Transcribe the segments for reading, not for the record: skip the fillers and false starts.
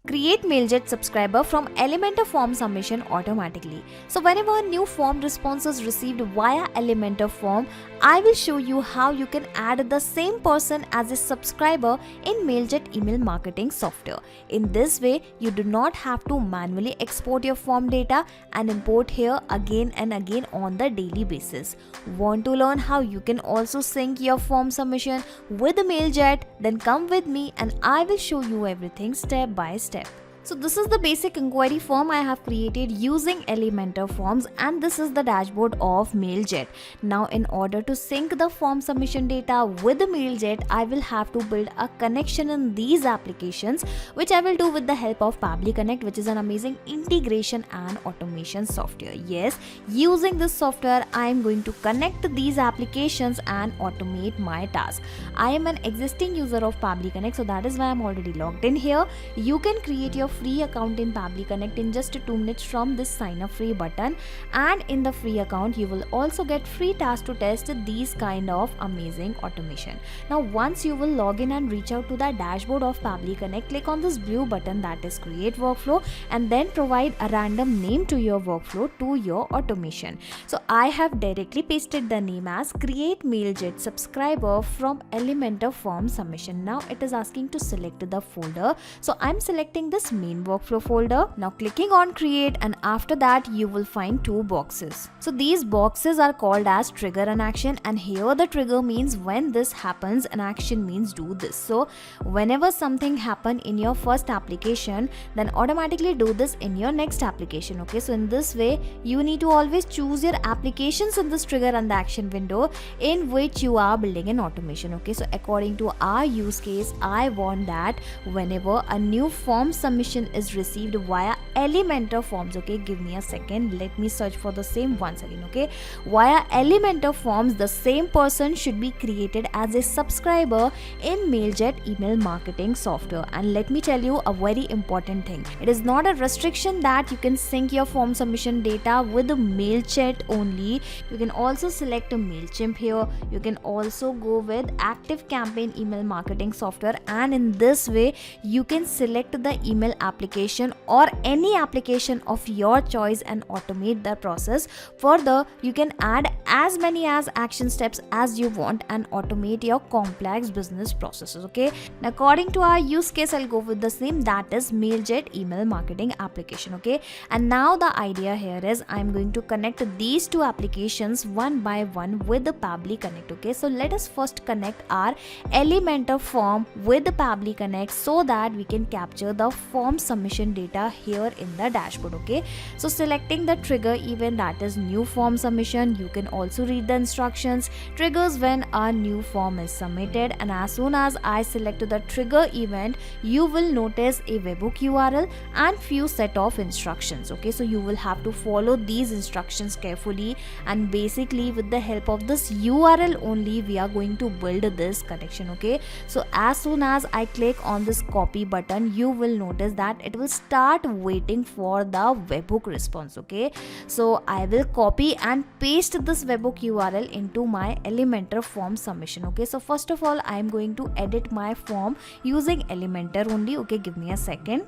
Create MailJet subscriber from Elementor form submission automatically. So whenever a new form response is received via Elementor form, I will show you how you can add the same person as a subscriber in MailJet email marketing software. In this way, you do not have to manually export your form data and import here again and again on the daily basis. Want to learn how you can also sync your form submission with the MailJet? Then come with me and I will show you everything step by step. So this is the basic inquiry form I have created using Elementor forms, and this is the dashboard of MailJet. Now in order to sync the form submission data with the MailJet, I will have to build a connection in these applications, which I will do with the help of Pabbly Connect, which is an amazing integration and automation software. Yes, using this software, I am going to connect these applications and automate my task. I am an existing user of Pabbly Connect, so that is why I am already logged in here. You can create your free account in Pabbly Connect in just 2 minutes from this sign up free button, and in the free account you will also get free tasks to test these kind of amazing automation. Now once you will log in and reach out to the dashboard of Pabbly Connect, click on this blue button that is create workflow, and then provide a random name to your workflow to your automation. So I have directly pasted the name as create MailJet subscriber from Elementor form submission. Now it is asking to select the folder, so I'm selecting this main workflow folder. Now clicking on create, and after that you will find 2 boxes. So these boxes are called as trigger and action, and here the trigger means when this happens and action means do this. So whenever something happen in your first application, then automatically do this in your next application. Okay, so in this way you need to always choose your applications in this trigger and the action window in which you are building an automation. Okay, so according to our use case, I want that whenever a new form submission is received via Elementor forms, okay, give me a second, let me search for the same once again. Okay, via Elementor forms, the same person should be created as a subscriber in MailJet email marketing software. And let me tell you a very important thing, it is not a restriction that you can sync your form submission data with the MailChat only. You can also select a MailChimp here. You can also go with Active Campaign email marketing software, and in this way you can select the email application or any application of your choice and automate the process. Further, you can add as many as action steps as you want and automate your complex business processes. Okay, now according to our use case, I'll go with the same, that is MailJet email marketing application. Okay, and now the idea here is I'm going to connect these 2 applications one by one with the Pabbly Connect. Okay, so let us first connect our Elementor form with the Pabbly Connect so that we can capture the form submission data here in the dashboard. Okay, so selecting the trigger event, that is new form submission, you can also read the instructions. Triggers when a new form is submitted, and as soon as I select the trigger event, you will notice a webhook URL and few set of instructions. Okay, so you will have to follow these instructions carefully, and basically with the help of this URL only we are going to build this connection. Okay, so as soon as I click on this copy button, you will notice that it will start waiting for the webhook response. Okay, so I will copy and paste this webhook URL into my Elementor form submission. Okay, so first of all I am going to edit my form using Elementor only. Okay, give me a second.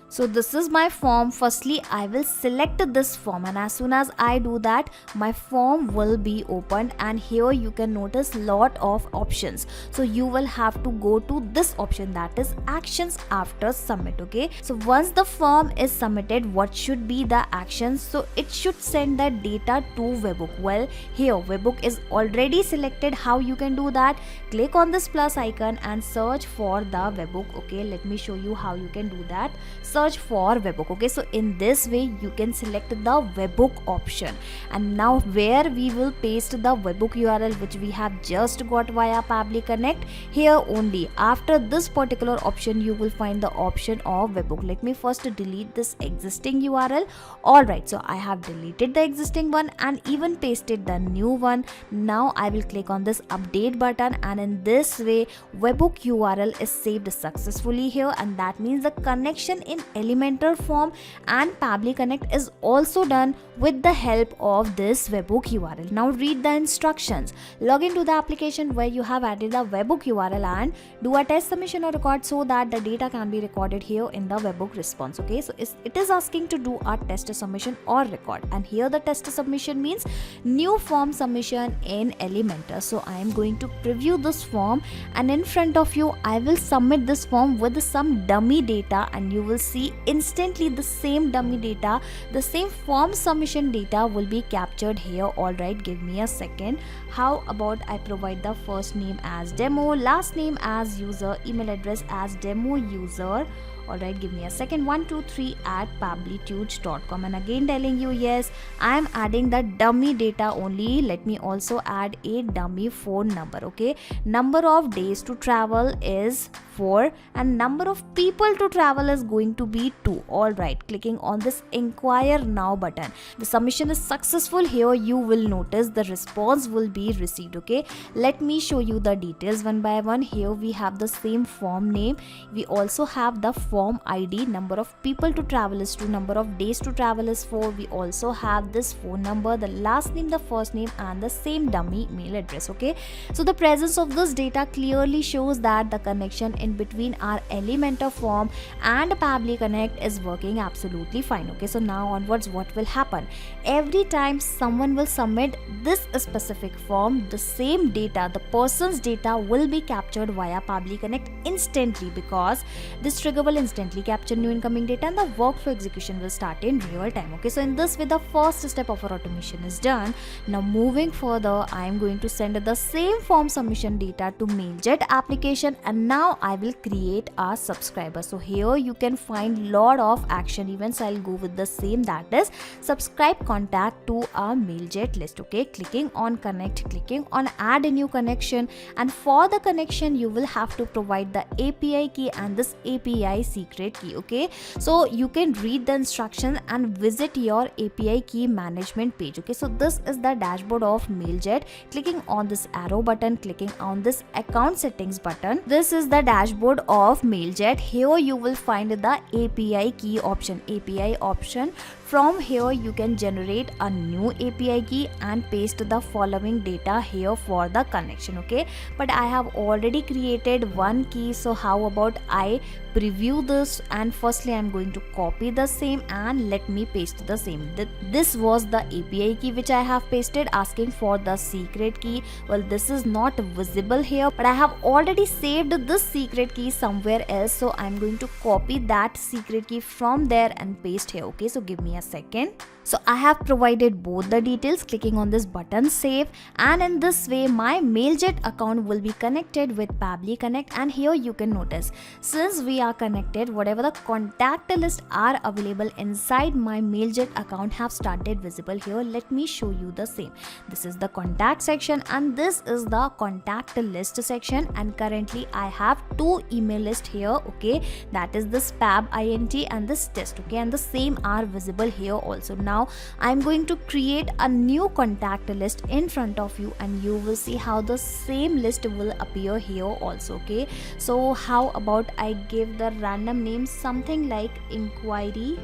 So this is my form. Firstly, I will select this form, and as soon as I do that, my form will be opened, and here you can notice lot of options. So you will have to go to this option, that is actions after submit. Okay, so once the form is submitted, what should be the actions? So it should send the data to webhook. Well, here webhook is already selected. How you can do that? Click on this plus icon and search for the webhook. Okay, let me show you how you can do that. Search for webhook. Okay, so in this way you can select the webhook option, and now where we will paste the webhook URL which we have just got via Pabbly Connect, here only after this particular option you will find the option of webhook. Let me first delete this existing URL. Alright, so I have deleted the existing one and even pasted the new one. Now I will click on this update button, and in this way webhook URL is saved successfully here, and that means the connection in Elementor form and Pabbly Connect is also done with the help of this webhook URL. Now read the instructions. Log into the application where you have added the webhook URL and do a test submission or record so that the data can be recorded here in the webhook response. Okay, so it is asking to do a test submission or record, and here the test submission means new form submission in Elementor. So I am going to preview this form, and in front of you I will submit this form with some dummy data, and you will see instantly the same dummy data, the same form submission data will be captured here. Alright, give me a second. How about I provide the first name as demo, last name as user, email address as demo user. Alright, give me a second. 123 at pabblytudes.com, and again telling you yes, I am adding the dummy data only. Let me also add a dummy phone number. Okay, number of days to travel is 4 and number of people to travel is going to be 2. Alright, clicking on this inquire now button. The submission is successful. Here you will notice the response will be received. Okay, let me show you the details one by one. Here we have the same form name, we also have the form ID, number of people to travel is 2, number of days to travel is 4. We also have this phone number, the last name, the first name, and the same dummy email address. Okay, so the presence of this data clearly shows that the connection in between our Elementor form and Pabbly Connect is working absolutely fine. Okay, so now onwards what will happen? Every time someone will submit this specific form, the same data, the person's data will be captured via Pabbly Connect instantly, because this trigger will instantly capture new incoming data and the workflow execution will start in real time. Okay, so in this way the first step of our automation is done. Now moving further, I am going to send the same form submission data to MailJet application, and now I will create a subscriber. So here you can find lot of action events. I'll go with the same, that is subscribe contact to a MailJet list. Okay, clicking on connect, clicking on add a new connection, and for the connection you will have to provide the API key and this API secret key. Okay, so you can read the instruction and visit your API key management page. Okay, so this is the dashboard of MailJet. Clicking on this arrow button, clicking on this account settings button, this is the dashboard of MailJet. Here you will find the API key option, API option. From here you can generate a new API key and paste the following data here for the connection. Okay, but I have already created one key, so how about I preview this, and firstly I'm going to copy the same and let me paste the same. This was the API key which I have pasted, asking for the secret key. Well, this is not visible here, but I have already saved this secret key somewhere else, so I'm going to copy that secret key from there and paste here. Okay, so give me a second. So I have provided both the details, clicking on this button save, and in this way my MailJet account will be connected with Pabbly Connect. And here you can notice, since we are connected, whatever the contact list are available inside my MailJet account have started visible here. Let me show you the same. This is the contact section and this is the contact list section, and currently I have two email list here. Okay, that is this Pab int and this test. Okay, and the same are visible here also. Now I'm going to create a new contact list in front of you, and you will see how the same list will appear here also. Okay, so how about I give the random name something like inquiry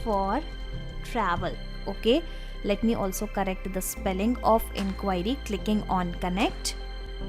for travel. Okay, let me also correct the spelling of inquiry. Clicking on connect,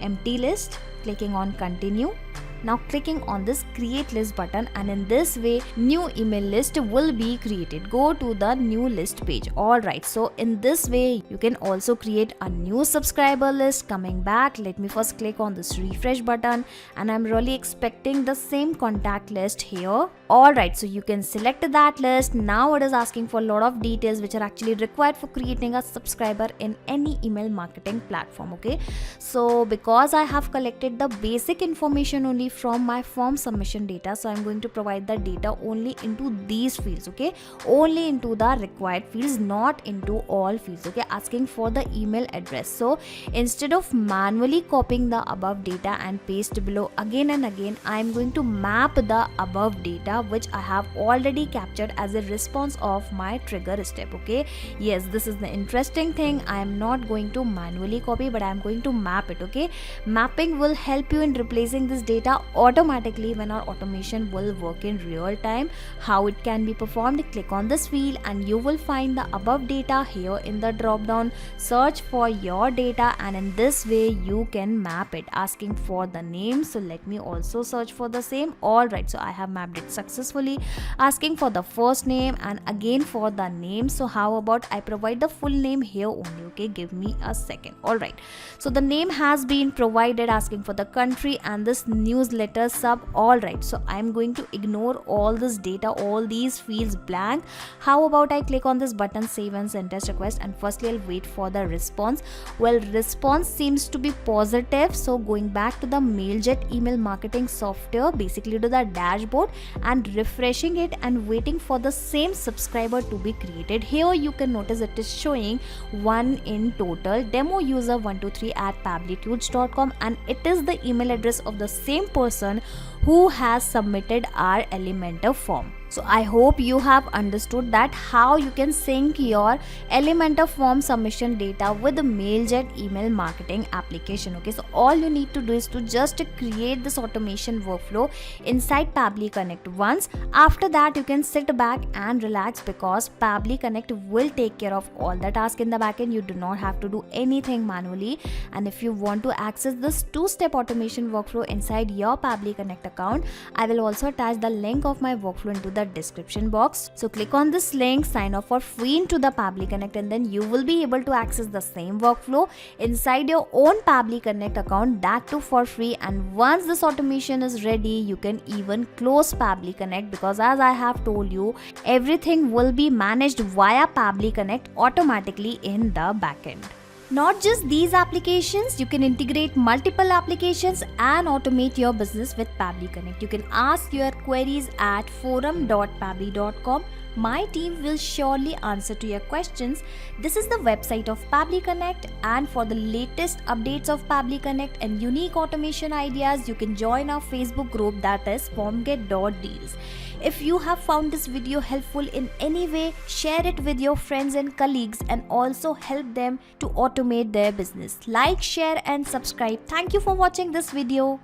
empty list, clicking on continue. Now clicking on this create list button, and in this way new email list will be created. Go to the new list page. Alright, so in this way you can also create a new subscriber list. Coming back, let me first click on this refresh button, and I'm really expecting the same contact list here. Alright, so you can select that list. Now it is asking for a lot of details which are actually required for creating a subscriber in any email marketing platform. Okay, so because I have collected the basic information only from my form submission data, so I'm going to provide the data only into these fields. Okay, only into the required fields, not into all fields. Okay, asking for the email address. So instead of manually copying the above data and paste below again and again, I'm going to map the above data which I have already captured as a response of my trigger step. Okay, yes, this is the interesting thing. I am not going to manually copy, but I am going to map it. Okay, mapping will help you in replacing this data data automatically when our automation will work in real time. How it can be performed, click on this field and you will find the above data here in the drop down. Search for your data and in this way you can map it, asking for the name. So let me also search for the same. Alright, so I have mapped it successfully, asking for the first name and again for the name. So how about I provide the full name here only? Okay, give me a second. Alright, so the name has been provided, asking for the country and this newsletter sub. Alright, so I'm going to ignore all this data, all these fields blank. How about I click on this button, save and send test request, and firstly I'll wait for the response. Well, response seems to be positive. So going back to the Mailjet email marketing software, basically to the dashboard and refreshing it and waiting for the same subscriber to be created. Here you can notice it is showing one in total, demo user 123 at pablitudes.com, and it is the email address of the same person who has submitted our Elementor form. So I hope you have understood that how you can sync your Elementor form submission data with the Mailjet email marketing application. Okay, so all you need to do is to just create this automation workflow inside Pabbly Connect once. After that you can sit back and relax because Pabbly Connect will take care of all the tasks in the backend. You do not have to do anything manually. And if you want to access this two-step automation workflow inside your Pabbly Connect account, I will also attach the link of my workflow into the description box. So click on this link, sign up for free into the Pabbly Connect, and then you will be able to access the same workflow inside your own Pabbly Connect account, that too for free. And once this automation is ready, you can even close Pabbly Connect, because as I have told you, everything will be managed via Pabbly Connect automatically in the backend. Not just these applications, you can integrate multiple applications and automate your business with Pabbly Connect. You can ask your queries at forum.pabbly.com. My team will surely answer to your questions. This is the website of Pabbly Connect, and for the latest updates of Pabbly Connect and unique automation ideas, you can join our Facebook group, that is formget.deals. If you have found this video helpful in any way, share it with your friends and colleagues and also help them to automate their business. Like, share and subscribe. Thank you for watching this video.